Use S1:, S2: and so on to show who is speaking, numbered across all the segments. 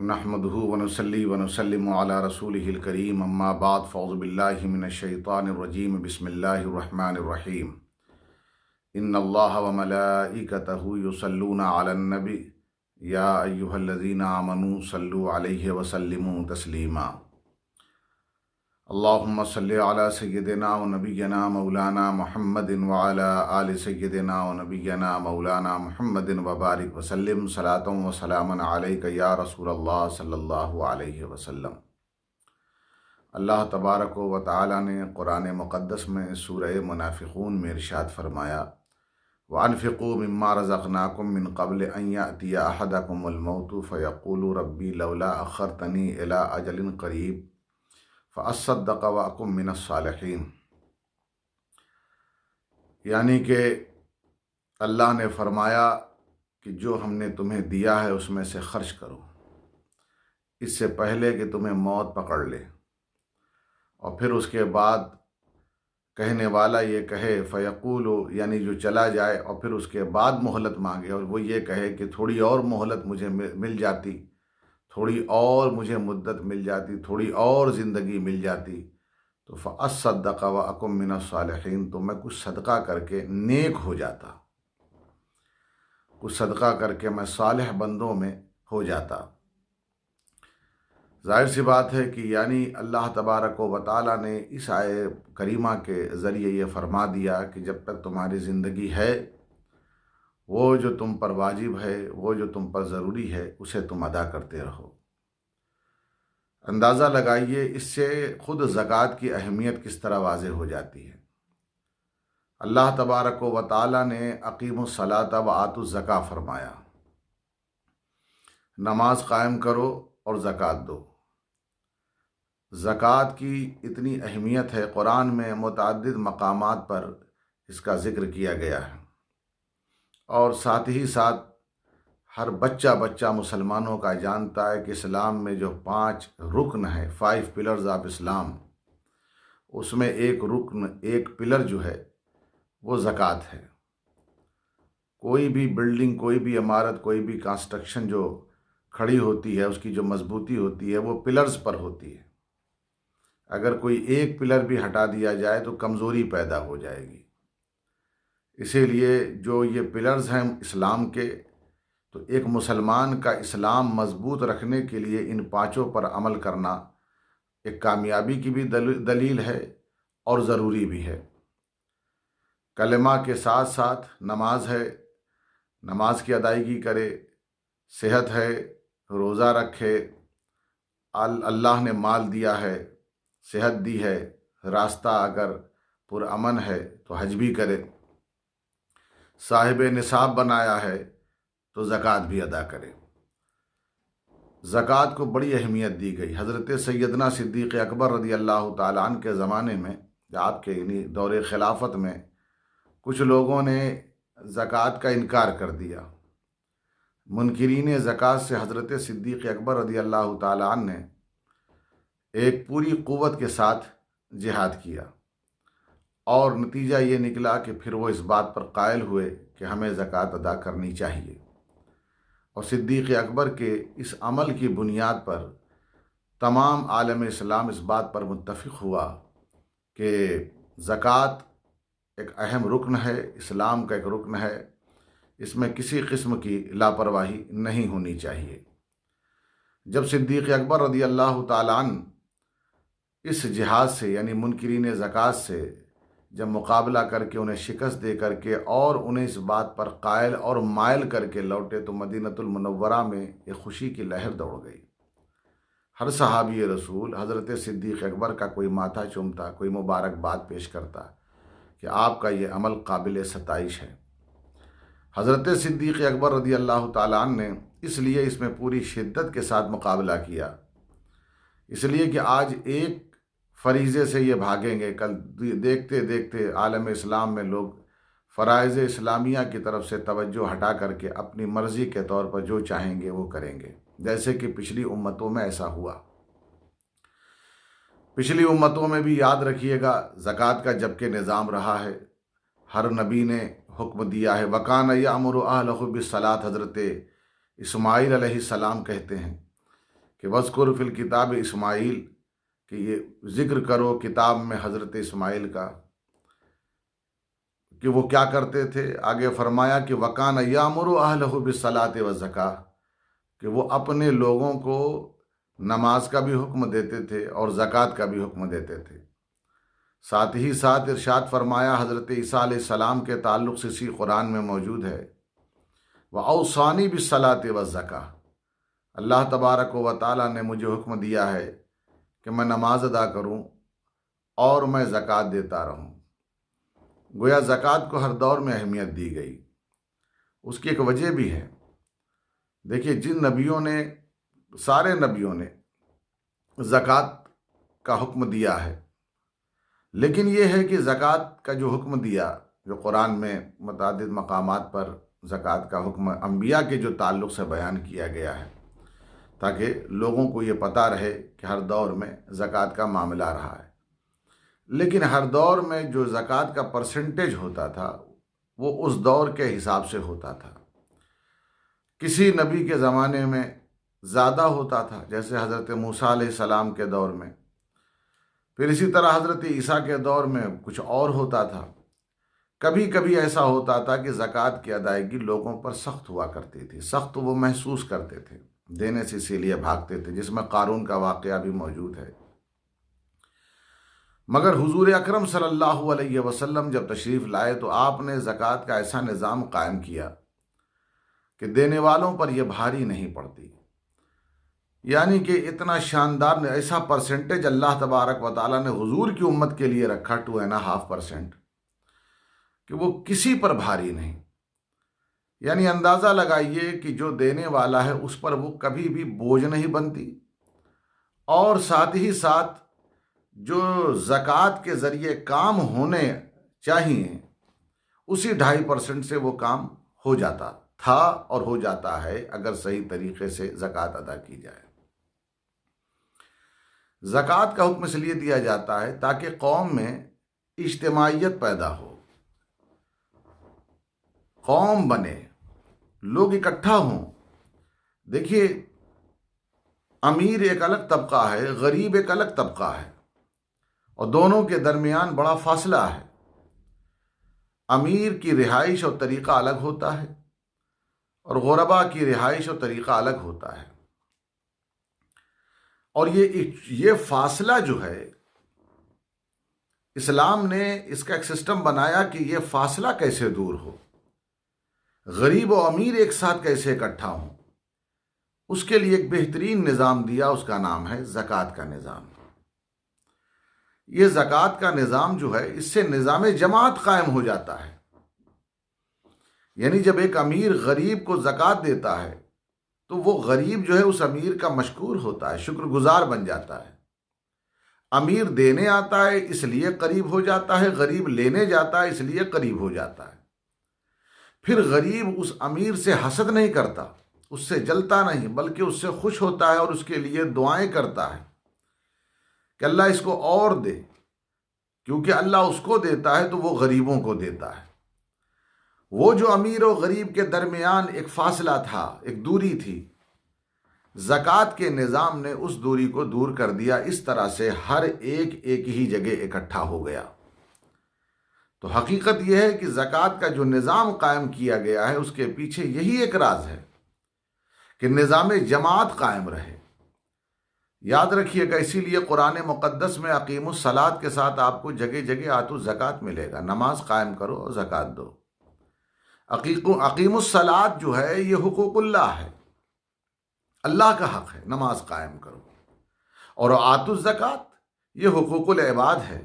S1: نحمدہ ونصلی ونسلم علی رسولہ الکریم اما بعد فاعوذ باللہ من الشیطان الرجیم بسم اللہ الرحمن الرحیم ان اللہ وملائکتہ یصلون علی النبی یا ایہا الذین آمنوا صلوا علیہ وسلموا تسلیما اللہم صلی علی سیدنا و نبینا مولانا محمد وعلی آل سیدنا و نبینا مولانا محمد وبارک وسلم صلاۃ و سلاما علیک یا رسول اللہ صلی اللہ علیہ وسلم۔ اللہ تبارک و تعالی نے قرآن مقدس میں سورہ منافقون میں ارشاد فرمایا وَأَنفِقُوا مِمَّا رَزَقْنَاكُم مِّن قَبْلِ أَن يَأْتِيَ أَحَدَكُمُ الْمَوْتُ فَيَقُولُ رَبِّي لَوْلَا أَخَّرْتَنِي إِلَىٰ أَجَلٍ قَرِيبٍ فَأَصَّدَّقَ وَأَكُن مِّنَ الصَّالِحِينَ، یعنی کہ اللہ نے فرمایا کہ جو ہم نے تمہیں دیا ہے اس میں سے خرچ کرو اس سے پہلے کہ تمہیں موت پکڑ لے، اور پھر اس کے بعد کہنے والا یہ کہے فیقول، یعنی جو چلا جائے اور پھر اس کے بعد مہلت مانگے اور وہ یہ کہے کہ تھوڑی اور مہلت مجھے مل جاتی، تھوڑی اور مجھے مدت مل جاتی، تھوڑی اور زندگی مل جاتی تو فَأَصَّدَّقَ وَأَكُن مِّنَ الصَّالِحِينَ، تو میں کچھ صدقہ کر کے نیک ہو جاتا، کچھ صدقہ کر کے میں صالح بندوں میں ہو جاتا۔ ظاہر سی بات ہے کہ یعنی اللہ تبارک و تعالی نے اس آیے کریمہ کے ذریعے یہ فرما دیا کہ جب تک تمہاری زندگی ہے وہ جو تم پر واجب ہے، وہ جو تم پر ضروری ہے، اسے تم ادا کرتے رہو۔ اندازہ لگائیے اس سے خود زکوٰۃ کی اہمیت کس طرح واضح ہو جاتی ہے۔ اللہ تبارک و تعالی نے اقیموا الصلاۃ وآتوا الزکاۃ فرمایا، نماز قائم کرو اور زکوٰۃ دو۔ زکوٰۃ کی اتنی اہمیت ہے، قرآن میں متعدد مقامات پر اس کا ذکر کیا گیا ہے، اور ساتھ ہی ساتھ ہر بچہ مسلمانوں کا جانتا ہے کہ اسلام میں جو 5 رکن ہیں، 5 پلرز آف اسلام، اس میں ایک رکن، ایک پلر جو ہے وہ زکوٰۃ ہے۔ کوئی بھی بلڈنگ، کوئی بھی عمارت، کوئی بھی کنسٹرکشن جو کھڑی ہوتی ہے، اس کی جو مضبوطی ہوتی ہے وہ پلرز پر ہوتی ہے۔ اگر کوئی ایک پلر بھی ہٹا دیا جائے تو کمزوری پیدا ہو جائے گی۔ اسی لیے جو یہ پلرز ہیں اسلام کے، تو ایک مسلمان کا اسلام مضبوط رکھنے کے لیے ان 5 پر عمل کرنا ایک کامیابی کی بھی دلیل ہے اور ضروری بھی ہے۔ کلمہ کے ساتھ ساتھ نماز ہے، نماز کی ادائیگی کرے، صحت ہے، روزہ رکھے، اللہ نے مال دیا ہے، صحت دی ہے، راستہ اگر پرامن ہے تو حج بھی کرے، صاحب نصاب بنایا ہے تو زکوٰۃ بھی ادا کرے۔ زکوٰۃ کو بڑی اہمیت دی گئی۔ حضرت سیدنا صدیق اکبر رضی اللہ تعالیٰ عنہ کے زمانے میں، آپ کے یعنی دور خلافت میں، کچھ لوگوں نے زکوٰۃ کا انکار کر دیا۔ منکرین زکوٰۃ سے حضرت صدیق اکبر رضی اللہ تعالیٰ عنہ نے ایک پوری قوت کے ساتھ جہاد کیا، اور نتیجہ یہ نکلا کہ پھر وہ اس بات پر قائل ہوئے کہ ہمیں زکوٰۃ ادا کرنی چاہیے، اور صدیق اکبر کے اس عمل کی بنیاد پر تمام عالم اسلام اس بات پر متفق ہوا کہ زکوٰۃ ایک اہم رکن ہے، اسلام کا ایک رکن ہے، اس میں کسی قسم کی لاپرواہی نہیں ہونی چاہیے۔ جب صدیق اکبر رضی اللہ تعالیٰ عنہ اس جہاد سے یعنی منکرین زکوٰۃ سے جب مقابلہ کر کے انہیں شکست دے کر کے اور انہیں اس بات پر قائل اور مائل کر کے لوٹے تو مدینۃ المنورہ میں ایک خوشی کی لہر دوڑ گئی۔ ہر صحابی رسول حضرت صدیق اکبر کا کوئی ماتھا چومتا، کوئی مبارکباد پیش کرتا کہ آپ کا یہ عمل قابل ستائش ہے۔ حضرت صدیق اکبر رضی اللہ تعالیٰ عنہ نے اس لیے اس میں پوری شدت کے ساتھ مقابلہ کیا، اس لیے کہ آج ایک فریضے سے یہ بھاگیں گے، کل دیکھتے دیکھتے عالم اسلام میں لوگ فرائض اسلامیہ کی طرف سے توجہ ہٹا کر کے اپنی مرضی کے طور پر جو چاہیں گے وہ کریں گے، جیسے کہ پچھلی امتوں میں ایسا ہوا۔ پچھلی امتوں میں بھی یاد رکھیے گا زکوٰۃ کا جبکہ نظام رہا ہے، ہر نبی نے حکم دیا ہے۔ وَكَانَ يَأْمُرُ أَهْلَهُ بِالصَّلَاةِ، حضرت اسماعیل علیہ السلام کہتے ہیں کہ وذکر فی الکتاب اسماعیل، کہ یہ ذکر کرو کتاب میں حضرت اسماعیل کا کہ وہ کیا کرتے تھے۔ آگے فرمایا کہ وکان یامر اہلہ بالصلاۃ والزکاۃ، کہ وہ اپنے لوگوں کو نماز کا بھی حکم دیتے تھے اور زکوٰۃ کا بھی حکم دیتے تھے۔ ساتھ ہی ساتھ ارشاد فرمایا حضرت عیسیٰ علیہ السلام کے تعلق سے اسی قرآن میں موجود ہے، وَأَوْصَانِي بِالصَّلَاةِ وَالزَّکَاۃِ، اللہ تبارک و تعالیٰ نے مجھے حکم دیا ہے کہ میں نماز ادا کروں اور میں زکوٰۃ دیتا رہوں۔ گویا زکوٰۃ کو ہر دور میں اہمیت دی گئی۔ اس کی ایک وجہ بھی ہے۔ دیکھیے، جن نبیوں نے، سارے نبیوں نے زکوٰۃ کا حکم دیا ہے، لیکن یہ ہے کہ زکوٰۃ کا جو حکم دیا، جو قرآن میں متعدد مقامات پر زکوٰۃ کا حکم انبیاء کے جو تعلق سے بیان کیا گیا ہے، تاکہ لوگوں کو یہ پتہ رہے کہ ہر دور میں زکوٰۃ کا معاملہ رہا ہے۔ لیکن ہر دور میں جو زکوٰۃ کا پرسنٹیج ہوتا تھا وہ اس دور کے حساب سے ہوتا تھا۔ کسی نبی کے زمانے میں زیادہ ہوتا تھا، جیسے حضرت موسیٰ علیہ السلام کے دور میں، پھر اسی طرح حضرت عیسیٰ کے دور میں کچھ اور ہوتا تھا۔ کبھی کبھی ایسا ہوتا تھا کہ زکوٰۃ کی ادائیگی لوگوں پر سخت ہوا کرتی تھی، سخت وہ محسوس کرتے تھے، دینے سے اسی لیے بھاگتے تھے، جس میں قارون کا واقعہ بھی موجود ہے۔ مگر حضور اکرم صلی اللہ علیہ وسلم جب تشریف لائے تو آپ نے زکوٰۃ کا ایسا نظام قائم کیا کہ دینے والوں پر یہ بھاری نہیں پڑتی، یعنی کہ اتنا شاندار ایسا پرسنٹیج اللہ تبارک و تعالیٰ نے حضور کی امت کے لیے رکھا 2.5%، کہ وہ کسی پر بھاری نہیں۔ یعنی اندازہ لگائیے کہ جو دینے والا ہے اس پر وہ کبھی بھی بوجھ نہیں بنتی، اور ساتھ ہی ساتھ جو زکوٰۃ کے ذریعے کام ہونے چاہیے اسی 2.5% سے وہ کام ہو جاتا تھا اور ہو جاتا ہے، اگر صحیح طریقے سے زکوٰۃ ادا کی جائے۔ زکوٰۃ کا حکم اس لیے دیا جاتا ہے تاکہ قوم میں اجتماعیت پیدا ہو، قوم بنے، لوگ اکٹھا ہوں۔ دیکھیے، امیر ایک الگ طبقہ ہے، غریب ایک الگ طبقہ ہے، اور دونوں کے درمیان بڑا فاصلہ ہے۔ امیر کی رہائش اور طریقہ الگ ہوتا ہے، اور غربا کی رہائش اور طریقہ الگ ہوتا ہے۔ اور یہ فاصلہ جو ہے، اسلام نے اس کا ایک سسٹم بنایا کہ یہ فاصلہ کیسے دور ہو، غریب و امیر ایک ساتھ کیسے اکٹھا ہوں۔ اس کے لیے ایک بہترین نظام دیا، اس کا نام ہے زکوٰۃ کا نظام۔ یہ زکوٰۃ کا نظام جو ہے، اس سے نظام جماعت قائم ہو جاتا ہے۔ یعنی جب ایک امیر غریب کو زکوٰۃ دیتا ہے تو وہ غریب جو ہے اس امیر کا مشکور ہوتا ہے، شکر گزار بن جاتا ہے۔ امیر دینے آتا ہے اس لیے قریب ہو جاتا ہے، غریب لینے جاتا ہے اس لیے قریب ہو جاتا ہے۔ پھر غریب اس امیر سے حسد نہیں کرتا، اس سے جلتا نہیں، بلکہ اس سے خوش ہوتا ہے اور اس کے لیے دعائیں کرتا ہے کہ اللہ اس کو اور دے، کیونکہ اللہ اس کو دیتا ہے تو وہ غریبوں کو دیتا ہے۔ وہ جو امیر و غریب کے درمیان ایک فاصلہ تھا، ایک دوری تھی، زکوٰۃ کے نظام نے اس دوری کو دور کر دیا۔ اس طرح سے ہر ایک ہی جگہ اکٹھا ہو گیا۔ تو حقیقت یہ ہے کہ زکوٰۃ کا جو نظام قائم کیا گیا ہے اس کے پیچھے یہی ایک راز ہے کہ نظام جماعت قائم رہے۔ یاد رکھیے گا، اسی لیے قرآن مقدس میں اقیم الصلاۃ کے ساتھ آپ کو جگہ جگہ آتوا الزکوٰۃ ملے گا، نماز قائم کرو اور زکوٰۃ دو۔ اقیم الصلاۃ جو ہے یہ حقوق اللہ ہے، اللہ کا حق ہے، نماز قائم کرو، اور آتوا الزکوٰۃ یہ حقوق العباد ہے۔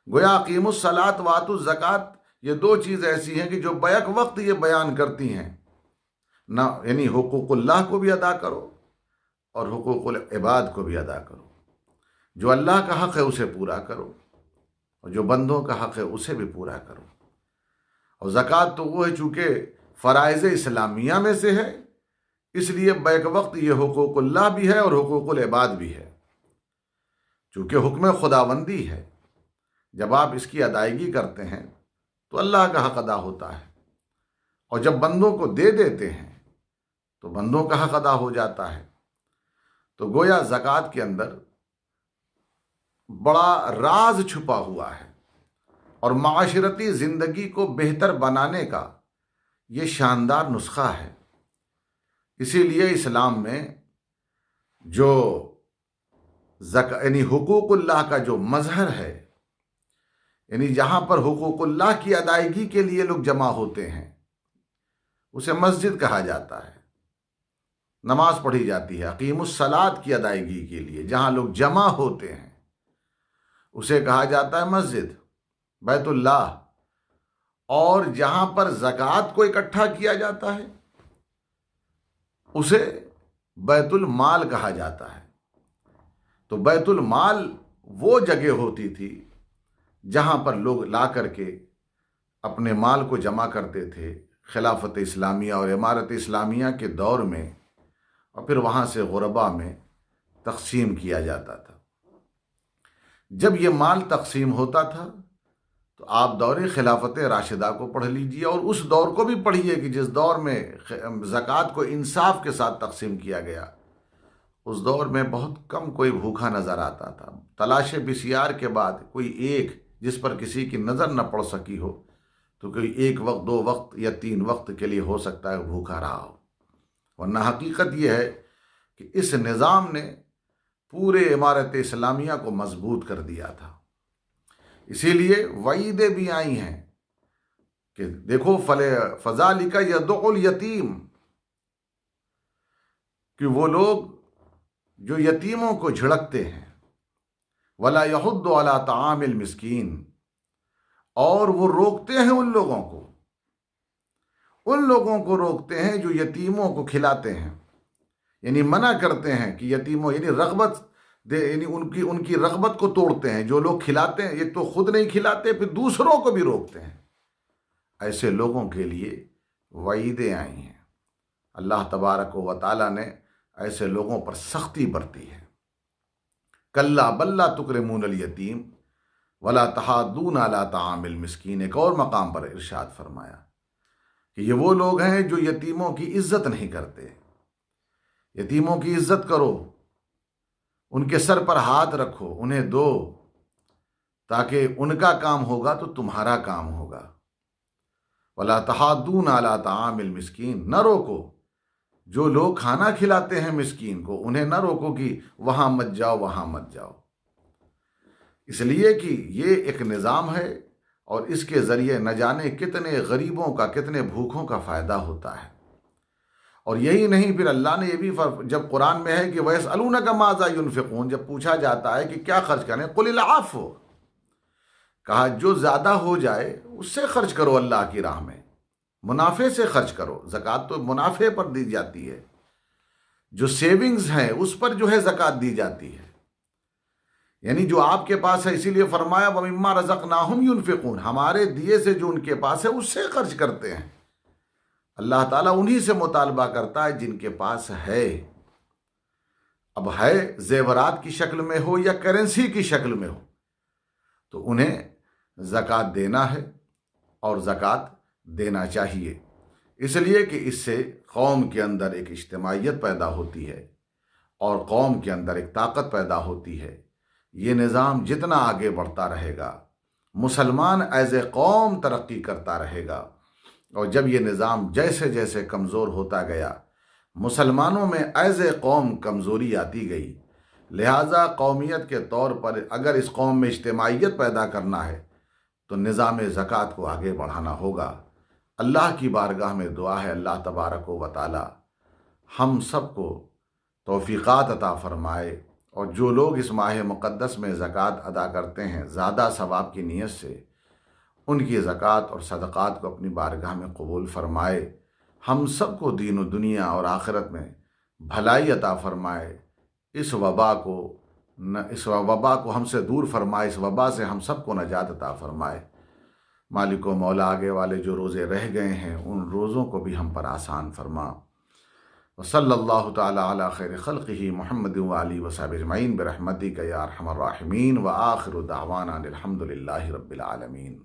S1: گویا اقیم الصلاۃ و آتوا الزکوٰۃ یہ دو چیز ایسی ہیں کہ جو بیک وقت یہ بیان کرتی ہیں، یعنی حقوق اللہ کو بھی ادا کرو اور حقوق العباد کو بھی ادا کرو۔ جو اللہ کا حق ہے اسے پورا کرو، اور جو بندوں کا حق ہے اسے بھی پورا کرو۔ اور زکوٰۃ تو وہ ہے، چونکہ فرائض اسلامیہ میں سے ہے، اس لیے بیک وقت یہ حقوق اللہ بھی ہے اور حقوق العباد بھی ہے، چونکہ حکم خداوندی ہے۔ جب آپ اس کی ادائیگی کرتے ہیں تو اللہ کا حق ادا ہوتا ہے، اور جب بندوں کو دے دیتے ہیں تو بندوں کا حق ادا ہو جاتا ہے۔ تو گویا زکوٰۃ کے اندر بڑا راز چھپا ہوا ہے، اور معاشرتی زندگی کو بہتر بنانے کا یہ شاندار نسخہ ہے۔ اسی لیے اسلام میں جو یعنی حقوق اللہ کا جو مظہر ہے، یعنی جہاں پر حقوق اللہ کی ادائیگی کے لیے لوگ جمع ہوتے ہیں، اسے مسجد کہا جاتا ہے، نماز پڑھی جاتی ہے اقیم الصلاۃ کی ادائیگی کے لیے جہاں لوگ جمع ہوتے ہیں، اسے کہا جاتا ہے مسجد، بیت اللہ۔ اور جہاں پر زکوٰۃ کو اکٹھا کیا جاتا ہے اسے بیت المال کہا جاتا ہے۔ تو بیت المال وہ جگہ ہوتی تھی جہاں پر لوگ لا کر کے اپنے مال کو جمع کرتے تھے خلافت اسلامیہ اور امارت اسلامیہ کے دور میں، اور پھر وہاں سے غربا میں تقسیم کیا جاتا تھا۔ جب یہ مال تقسیم ہوتا تھا تو آپ دور خلافت راشدہ کو پڑھ لیجئے، اور اس دور کو بھی پڑھیے کہ جس دور میں زکوٰۃ کو انصاف کے ساتھ تقسیم کیا گیا، اس دور میں بہت کم کوئی بھوکا نظر آتا تھا۔ تلاش بسیار کے بعد کوئی ایک جس پر کسی کی نظر نہ پڑ سکی ہو، تو کوئی ایک وقت، 2 وقت یا 3 وقت کے لیے ہو سکتا ہے بھوکا رہا ہو، ورنہ حقیقت یہ ہے کہ اس نظام نے پورے امارت اسلامیہ کو مضبوط کر دیا تھا۔ اسی لیے وعیدیں بھی آئی ہیں کہ دیکھو فذالک یدع الیتیم، کہ وہ لوگ جو یتیموں کو جھڑکتے ہیں، ولا یحض علی طعام المسکین، اور وہ روکتے ہیں ان لوگوں کو روکتے ہیں جو یتیموں کو کھلاتے ہیں، یعنی منع کرتے ہیں کہ یتیموں، یعنی رغبت یعنی ان کی رغبت کو توڑتے ہیں۔ جو لوگ کھلاتے ہیں ایک تو خود نہیں کھلاتے، پھر دوسروں کو بھی روکتے ہیں۔ ایسے لوگوں کے لیے وعیدیں آئی ہیں۔ اللہ تبارک و تعالی نے ایسے لوگوں پر سختی برتی ہے۔ کلا بل لا تکرمون الیتیم ولا تحاضون علی طعام المسکین، ایک اور مقام پر ارشاد فرمایا کہ یہ وہ لوگ ہیں جو یتیموں کی عزت نہیں کرتے۔ یتیموں کی عزت کرو، ان کے سر پر ہاتھ رکھو، انہیں دو، تاکہ ان کا کام ہوگا تو تمہارا کام ہوگا۔ ولا تحاضون علی طعام المسکین، نہ روکو جو لوگ کھانا کھلاتے ہیں مسکین کو، انہیں نہ روکو کہ وہاں مت جاؤ وہاں مت جاؤ، اس لیے کہ یہ ایک نظام ہے، اور اس کے ذریعے نہ جانے کتنے غریبوں کا، کتنے بھوکوں کا فائدہ ہوتا ہے۔ اور یہی نہیں، پھر اللہ نے یہ بھی جب قرآن میں ہے کہ وَيَسْأَلُونَكَ مَاذَا يُنْفِقُونَ، جب پوچھا جاتا ہے کہ کیا خرچ کریں، قُلِ الْعَفْوَ، کہا جو زیادہ ہو جائے اس سے خرچ کرو، اللہ کی راہ میں منافع سے خرچ کرو۔ زکوٰۃ تو منافع پر دی جاتی ہے، جو سیونگز ہیں اس پر جو ہے زکوٰۃ دی جاتی ہے، یعنی جو آپ کے پاس ہے۔ اسی لیے فرمایا وَمِمَّا رَزَقْنَاهُمْ يُنْفِقُونَ، ہمارے دیے سے جو ان کے پاس ہے اس سے خرچ کرتے ہیں۔ اللہ تعالیٰ انہی سے مطالبہ کرتا ہے جن کے پاس ہے، اب ہے زیورات کی شکل میں ہو یا کرنسی کی شکل میں ہو، تو انہیں زکوٰۃ دینا ہے، اور زکوٰۃ دینا چاہیے، اس لیے کہ اس سے قوم کے اندر ایک اجتماعیت پیدا ہوتی ہے، اور قوم کے اندر ایک طاقت پیدا ہوتی ہے۔ یہ نظام جتنا آگے بڑھتا رہے گا، مسلمان ایز اے قوم ترقی کرتا رہے گا، اور جب یہ نظام جیسے جیسے کمزور ہوتا گیا، مسلمانوں میں ایز اے قوم کمزوری آتی گئی، لہٰذا قومیت کے طور پر اگر اس قوم میں اجتماعیت پیدا کرنا ہے تو نظام زکوٰۃ کو آگے بڑھانا ہوگا۔ اللہ کی بارگاہ میں دعا ہے اللہ تبارک و تعالی ہم سب کو توفیقات عطا فرمائے، اور جو لوگ اس ماہ مقدس میں زکوٰۃ ادا کرتے ہیں زیادہ ثواب کی نیت سے، ان کی زکوٰۃ اور صدقات کو اپنی بارگاہ میں قبول فرمائے، ہم سب کو دین و دنیا اور آخرت میں بھلائی عطا فرمائے، اس وبا کو ہم سے دور فرمائے، اس وبا سے ہم سب کو نجات عطا فرمائے۔ مالک و مولا آگے والے جو روزے رہ گئے ہیں ان روزوں کو بھی ہم پر آسان فرما۔ وصلی اللہ تعالی علی خیر خلقہ محمد وآلہ وصحبہ اجمعین برحمتک یا ارحم الراحمین، وآخر دعوانا الحمد للہ رب العالمین۔